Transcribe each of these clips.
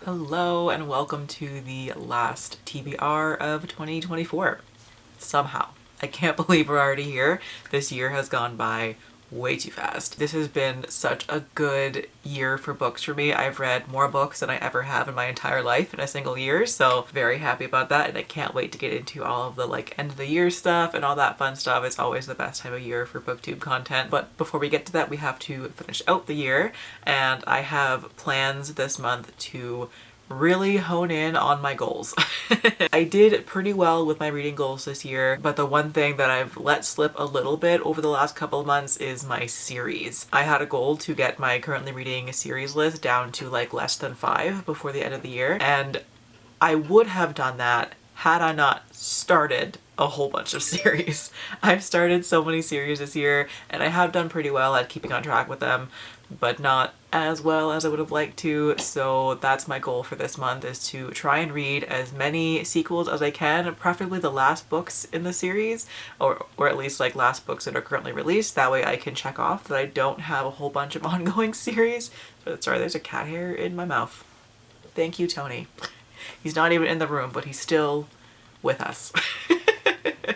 Hello and welcome to the last TBR of 2024. Somehow. I can't believe we're already here. This year has gone by way too fast. This has been such a good year for books for me. I've read more books than I ever have in my entire life in a single year, so very happy about that, and I can't wait to get into all of the end of the year stuff and all that fun stuff. It's always the best time of year for booktube content. But before we get to that, we have to finish out the year, and I have plans this month to really hone in on my goals. I did pretty well with my reading goals this year, but the one thing that I've let slip a little bit over the last couple of months is my series. I had a goal to get my currently reading series list down to less than 5 before the end of the year, and I would have done that had I not started a whole bunch of series. I've started so many series this year, and I have done pretty well at keeping on track with them, but not as well as I would have liked to. So that's my goal for this month, is to try and read as many sequels as I can, preferably the last books in the series, or at least last books that are currently released. That way I can check off that I don't have a whole bunch of ongoing series. Sorry, there's a cat hair in my mouth. Thank you, Tony. He's not even in the room, but he's still with us.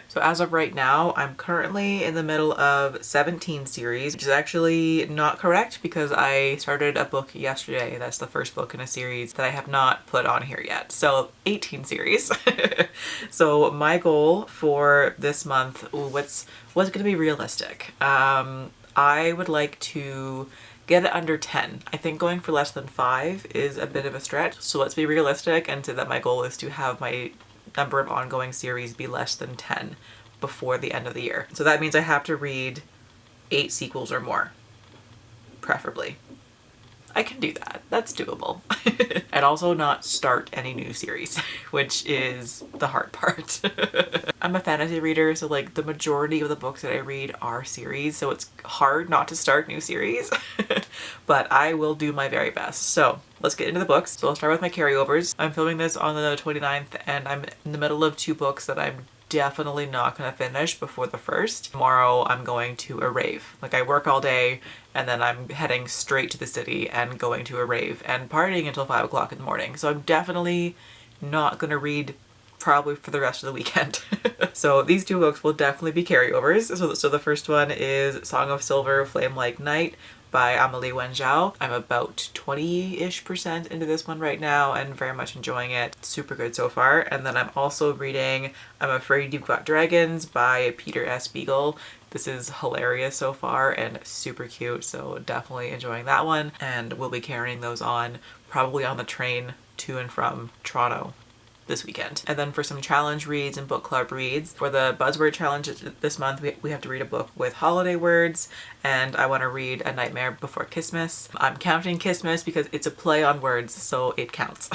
So as of right now, I'm currently in the middle of 17 series, which is actually not correct because I started a book yesterday. That's the first book in a series that I have not put on here yet. So 18 series. So my goal for this month, what's going to be realistic? I would like to get it under 10. I think going for less than 5 is a bit of a stretch. So let's be realistic and say that my goal is to have my number of ongoing series be less than 10 before the end of the year. So that means I have to read 8 sequels or more, preferably. I can do that. That's doable. And also not start any new series, which is the hard part. I'm a fantasy reader, so the majority of the books that I read are series, so it's hard not to start new series. But I will do my very best. So let's get into the books. So I'll start with my carryovers. I'm filming this on the 29th, and I'm in the middle of 2 books that I'm definitely not gonna finish before the 1st. Tomorrow I'm going to a rave. I work all day and then I'm heading straight to the city and going to a rave and partying until 5 o'clock in the morning. So I'm definitely not gonna read probably for the rest of the weekend. So these 2 books will definitely be carryovers. So the first one is Song of Silver, Flame Like Night by Amelie and Zhao. I'm about 20-ish% into this one right now and very much enjoying it. Super good so far. And then I'm also reading I'm Afraid You've Got Dragons by Peter S. Beagle. This is hilarious so far and super cute, so definitely enjoying that one. And we'll be carrying those on probably on the train to and from Toronto this weekend. And then for some challenge reads and book club reads, for the buzzword challenge this month, we have to read a book with holiday words, and I want to read A Nightmare Before Kissmas. I'm counting Kissmas because it's a play on words, so it counts.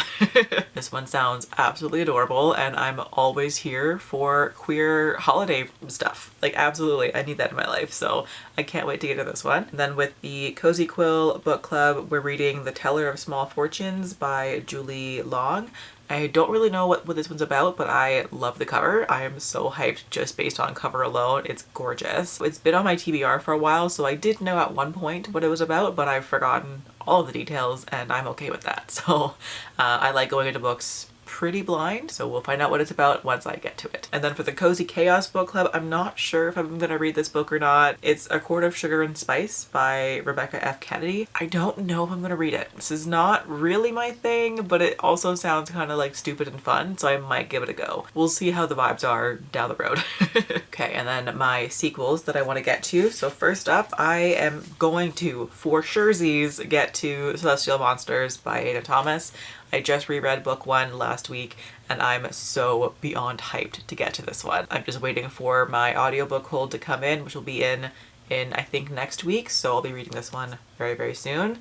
This one sounds absolutely adorable, and I'm always here for queer holiday stuff. Absolutely, I need that in my life, so I can't wait to get to this one. And then with the Cozy Quill book club, we're reading The Teller of Small Fortunes by Julie Leong. I don't really know what this one's about, but I love the cover. I am so hyped just based on cover alone. It's gorgeous. It's been on my TBR for a while, so I did know at one point what it was about, but I've forgotten all of the details, and I'm okay with that. So I like going into books pretty blind, so we'll find out what it's about once I get to it. And then for the Cozy Chaos book club, I'm not sure if I'm gonna read this book or not. It's A Quart of Sugar and Spice by Rebecca F. Kennedy. I don't know if I'm gonna read it. This is not really my thing, but it also sounds kind of stupid and fun, so I might give it a go. We'll see how the vibes are down the road. Okay, and then my sequels that I want to get to. So first up, I am going to, for surezies, get to Celestial Monsters by Ada Thomas. I just reread book 1 last week and I'm so beyond hyped to get to this one. I'm just waiting for my audiobook hold to come in, which will be in I think next week, so I'll be reading this one very, very soon.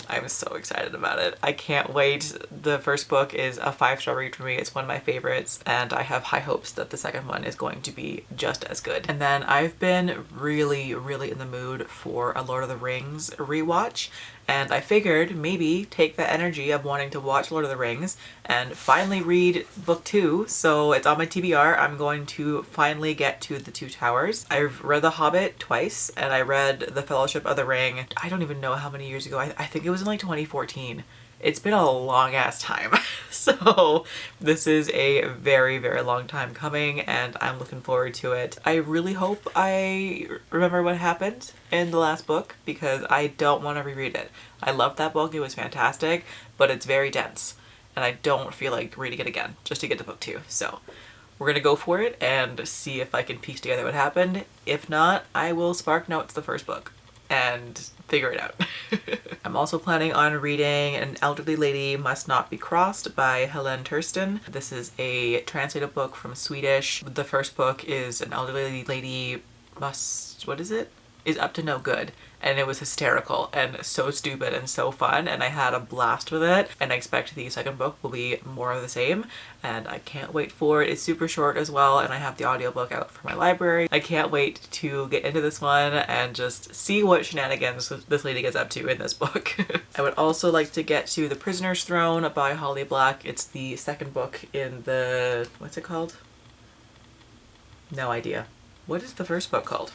I'm so excited about it. I can't wait. The first book is a 5-star read for me. It's one of my favorites, and I have high hopes that the second one is going to be just as good. And then I've been really, really in the mood for a Lord of the Rings rewatch, and I figured maybe take the energy of wanting to watch Lord of the Rings and finally read book 2. So it's on my TBR. I'm going to finally get to The Two Towers. I've read The Hobbit twice, and I read The Fellowship of the Ring, I don't even know how many years ago. I think it was in like 2014. It's been a long ass time. So this is a very, very long time coming and I'm looking forward to it. I really hope I remember what happened in the last book because I don't want to reread it. I loved that book, it was fantastic, but it's very dense and I don't feel like reading it again just to get to book 2. So we're gonna go for it and see if I can piece together what happened. If not, I will spark notes the first book and figure it out. I'm also planning on reading An Elderly Lady Must Not Be Crossed by Helene Tursten. This is a translated book from Swedish. The first book is An Elderly Lady Must, what is it? Is Up to No Good. And it was hysterical and so stupid and so fun and I had a blast with it, and I expect the second book will be more of the same and I can't wait for it. It's super short as well and I have the audiobook out for my library. I can't wait to get into this one and just see what shenanigans this lady gets up to in this book. I would also like to get to The Prisoner's Throne by Holly Black. It's the second book in the, what's it called? No idea. What is the first book called?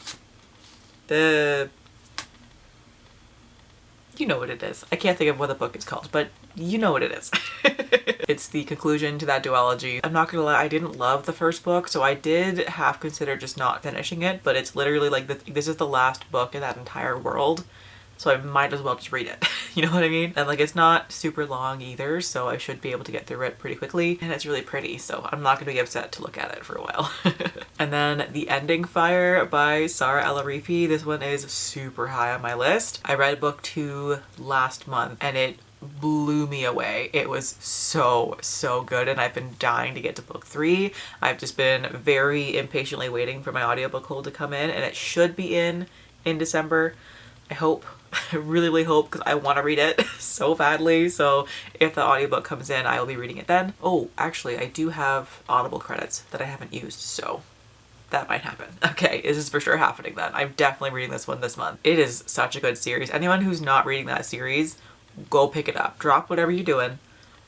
You know what it is. I can't think of what the book is called, but you know what it is. It's the conclusion to that duology. I'm not gonna lie, I didn't love the first book, so I did half consider just not finishing it, but it's literally like this is the last book in that entire world, so I might as well just read it. You know what I mean? And like it's not super long either, so I should be able to get through it pretty quickly, and it's really pretty, so I'm not gonna be upset to look at it for a while. And then The Ending Fire by Saara El-Arifi. This one is super high on my list. I read book 2 last month and it blew me away. It was so good and I've been dying to get to book 3. I've just been very impatiently waiting for my audiobook hold to come in, and it should be in December. I hope. I really hope, because I want to read it so badly. So if the audiobook comes in, I will be reading it then. Oh, actually, I do have Audible credits that I haven't used, so that might happen. Okay, this is for sure happening then. I'm definitely reading this one this month. It is such a good series. Anyone who's not reading that series, go pick it up. Drop whatever you're doing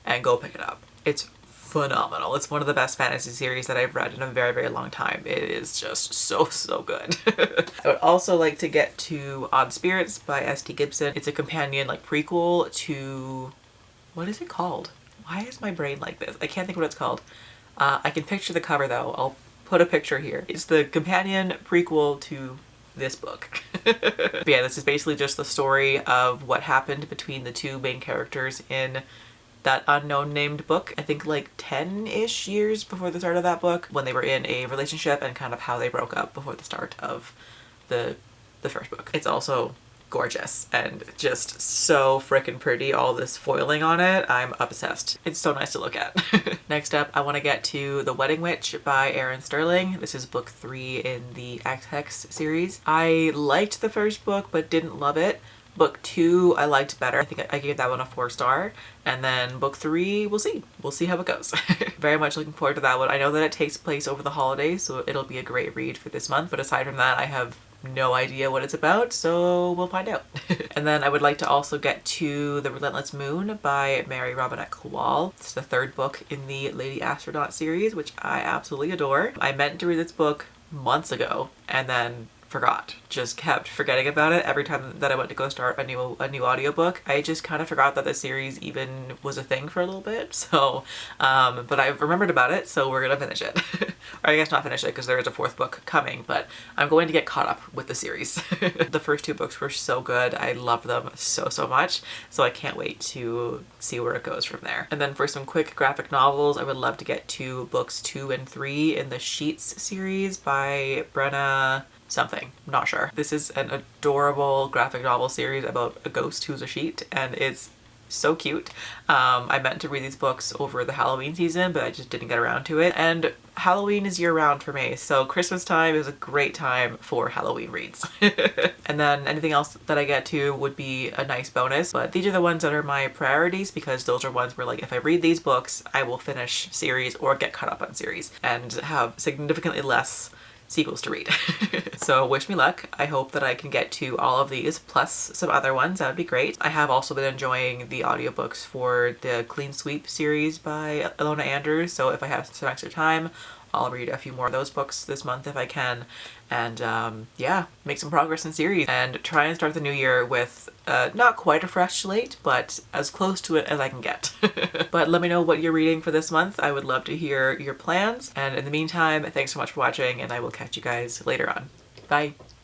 and go pick it up. It's phenomenal. It's one of the best fantasy series that I've read in a very, very long time. It is just so good. I would also like to get to Odd Spirits by ST Gibson. It's a companion like prequel to, what is it called? Why is my brain like this? I can't think what it's called. I can picture the cover though. I'll put a picture here. It's the companion prequel to this book. But yeah, this is basically just the story of what happened between the two main characters in that unknown named book. I think like 10-ish years before the start of that book, when they were in a relationship, and kind of how they broke up before the start of the first book. It's also gorgeous and just so freaking pretty. All this foiling on it, I'm obsessed. It's so nice to look at. Next up, I want to get to The Wedding Witch by Erin Sterling. This is book 3 in the X-Hex series. I liked the first book but didn't love it. Book 2 I liked better. I think I gave that one a 4-star. And then book 3, we'll see. We'll see how it goes. Very much looking forward to that one. I know that it takes place over the holidays, so it'll be a great read for this month. But aside from that, I have no idea what it's about, so we'll find out. And then I would like to also get to The Relentless Moon by Mary Robinette Kowal. It's the 3rd book in the Lady Astronaut series, which I absolutely adore. I meant to read this book months ago and then forgot. Just kept forgetting about it every time that I went to go start a new audiobook. I just kind of forgot that the series even was a thing for a little bit. So, but I've remembered about it, so we're gonna finish it. Or I guess not finish it because there is a 4th book coming, but I'm going to get caught up with the series. The first 2 books were so good. I love them so much. So I can't wait to see where it goes from there. And then for some quick graphic novels, I would love to get to books 2 and 3 in the Sheets series by Brenna something, I'm not sure. This is an adorable graphic novel series about a ghost who's a sheet, and it's so cute. I meant to read these books over the Halloween season, but I just didn't get around to it. And Halloween is year-round for me, so Christmas time is a great time for Halloween reads. And then anything else that I get to would be a nice bonus, but these are the ones that are my priorities because those are ones where, like, if I read these books, I will finish series or get caught up on series and have significantly less sequels to read. So wish me luck. I hope that I can get to all of these plus some other ones. That would be great. I have also been enjoying the audiobooks for the Clean Sweep series by Ilona Andrews, so if I have some extra time, I'll read a few more of those books this month if I can. and yeah, make some progress in series and try and start the new year with not quite a fresh slate, but as close to it as I can get. But let me know what you're reading for this month. I would love to hear your plans. And in the meantime, thanks so much for watching, and I will catch you guys later on. Bye.